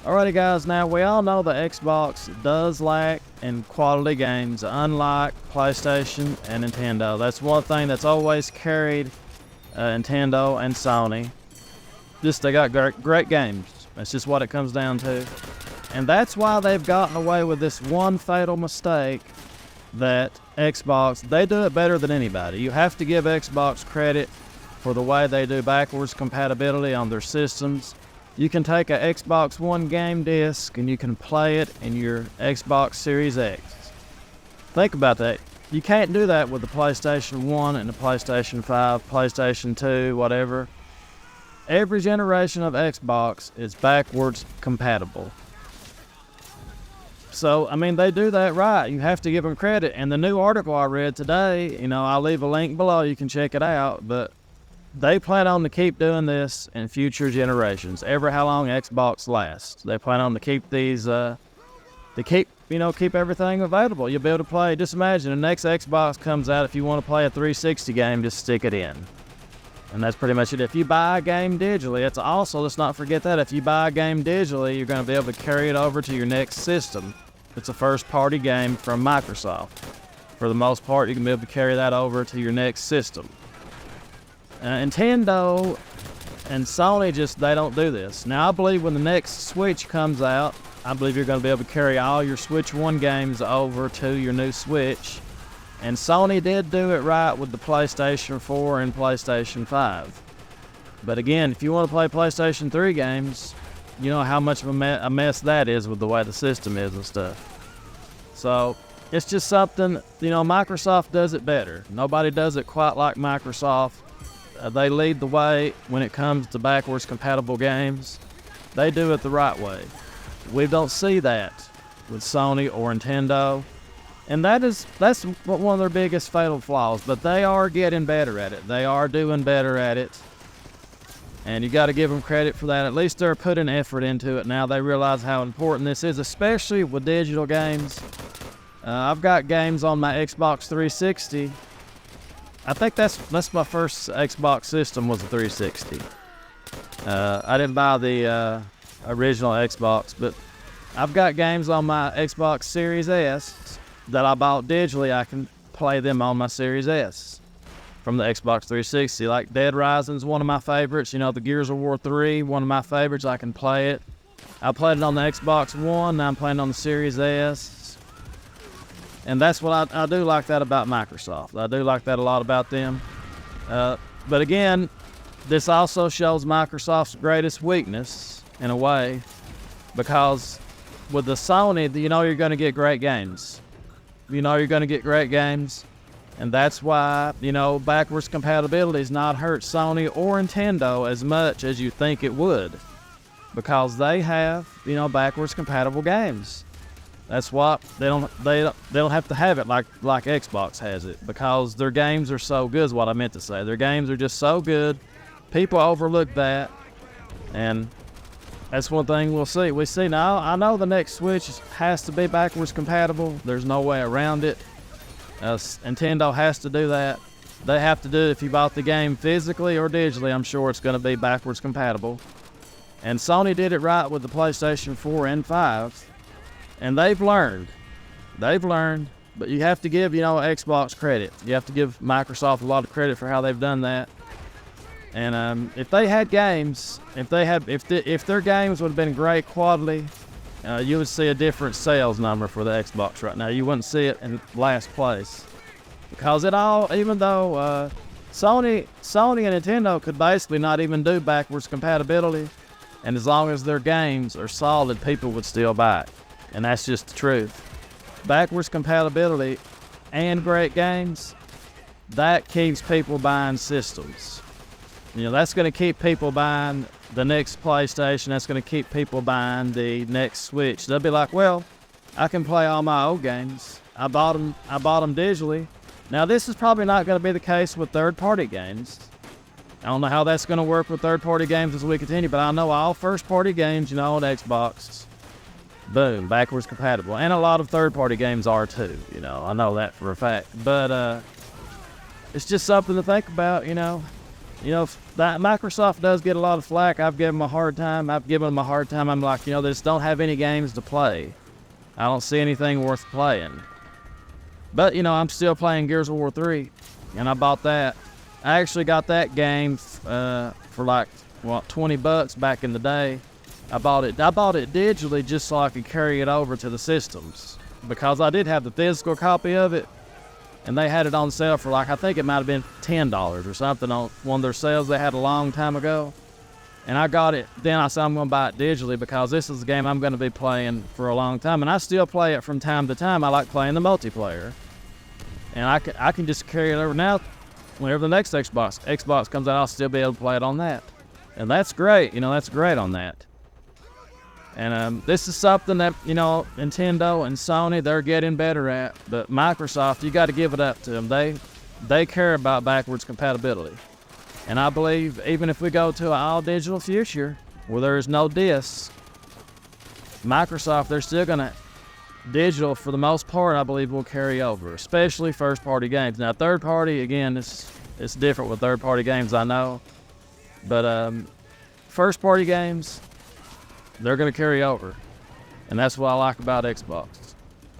Alrighty guys, now we all know the Xbox does lack in quality games, unlike PlayStation and Nintendo. That's one thing that's always carried Nintendo and Sony. Just they got great games. That's just what it comes down to. And that's why they've gotten away with this one fatal mistake that Xbox, they do it better than anybody. You have to give Xbox credit for the way they do backwards compatibility on their systems. You can take an Xbox One game disc and you can play it in your Xbox Series X. Think about that. You can't do that with the PlayStation 1 and the PlayStation 5, PlayStation 2, whatever. Every generation of Xbox is backwards compatible. So, I mean, they do that right. You have to give them credit. And the new article I read today, I'll leave a link below. You can check it out. But they plan on to keep doing this in future generations. Ever how long Xbox lasts. They plan on to keep these, keep everything available. You'll be able to play. Just imagine the next Xbox comes out. If you want to play a 360 game, just stick it in. And that's pretty much it. If you buy a game digitally, it's also, let's not forget that, if you buy a game digitally, you're going to be able to carry it over to your next system. It's a first-party game from Microsoft. For the most part, you can be able to carry that over to your next system. Nintendo and Sony they don't do this. Now, I believe when the next Switch comes out, I believe you're going to be able to carry all your Switch 1 games over to your new Switch. And Sony did do it right with the PlayStation 4 and PlayStation 5. But again, if you want to play PlayStation 3 games, you know how much of a mess that is with the way the system is and stuff. So, it's just something, Microsoft does it better. Nobody does it quite like Microsoft. They lead the way when it comes to backwards compatible games. They do it the right way. We don't see that with Sony or Nintendo. And that's one of their biggest fatal flaws, but they are getting better at it. They are doing better at it. And you got to give them credit for that. At least they're putting effort into it now. They realize how important this is, especially with digital games. I've got games on my Xbox 360. I think that's my first Xbox system was a 360. I didn't buy the original Xbox, but I've got games on my Xbox Series S that I bought digitally. I can play them on my Series S from the Xbox 360. Like Dead Rising's one of my favorites. The Gears of War 3, one of my favorites. I can play it. I played it on the Xbox One. Now I'm playing on the Series S. And that's what I do like that about Microsoft. I do like that a lot about them. But again, this also shows Microsoft's greatest weakness in a way, because with the Sony, you're going to get great games. You're going to get great games. And that's why, backwards compatibility has not hurt Sony or Nintendo as much as you think it would. Because they have, backwards compatible games. That's why they don't have to have it like Xbox has it, because their games are so good is what I meant to say. Their games are just so good. People overlook that. And that's one thing we'll see. We see now, I know the next Switch has to be backwards compatible. There's no way around it. Nintendo has to do that. They have to do it if you bought the game physically or digitally. I'm sure it's going to be backwards compatible. And Sony did it right with the PlayStation 4 and 5. And they've learned. But you have to give, Xbox credit. You have to give Microsoft a lot of credit for how they've done that. And if they had games, if their games would have been great quality, you would see a different sales number for the Xbox right now. You wouldn't see it in last place, because even though Sony and Nintendo could basically not even do backwards compatibility, and as long as their games are solid, people would still buy it. And that's just the truth. Backwards compatibility and great games, that keeps people buying systems. That's going to keep people buying the next PlayStation. That's going to keep people buying the next Switch. They'll be like, well, I can play all my old games. I bought them digitally. Now, this is probably not going to be the case with third-party games. I don't know how that's going to work with third-party games as we continue, but I know all first-party games, on Xbox, boom, backwards compatible. And a lot of third-party games are too, I know that for a fact. But it's just something to think about, You know, that Microsoft does get a lot of flack. I've given them a hard time. I'm like, they just don't have any games to play. I don't see anything worth playing. But, I'm still playing Gears of War 3, and I bought that. I actually got that game for like, $20 back in the day. I bought it digitally just so I could carry it over to the systems, because I did have the physical copy of it, and they had it on sale for like, I think it might have been $10 or something on one of their sales they had a long time ago. And I got it. Then I said I'm going to buy it digitally because this is a game I'm going to be playing for a long time. And I still play it from time to time. I like playing the multiplayer. And I can just carry it over now. Whenever the next Xbox comes out, I'll still be able to play it on that. And that's great. That's great on that. And this is something that, Nintendo and Sony, they're getting better at. But Microsoft, you got to give it up to them. They care about backwards compatibility. And I believe even if we go to an all-digital future where there's no discs, Microsoft, they're still going to digital for the most part, I believe, will carry over, especially first-party games. Now, third-party, again, it's different with third-party games, I know. But first-party games, they're going to carry over. And that's what I like about Xbox.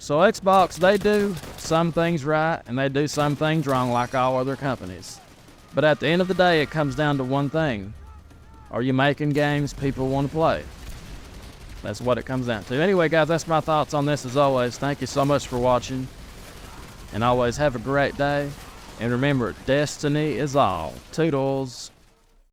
So Xbox, they do some things right, and they do some things wrong like all other companies. But at the end of the day, it comes down to one thing. Are you making games people want to play? That's what it comes down to. Anyway, guys, that's my thoughts on this as always. Thank you so much for watching. And always have a great day. And remember, destiny is all. Toodles.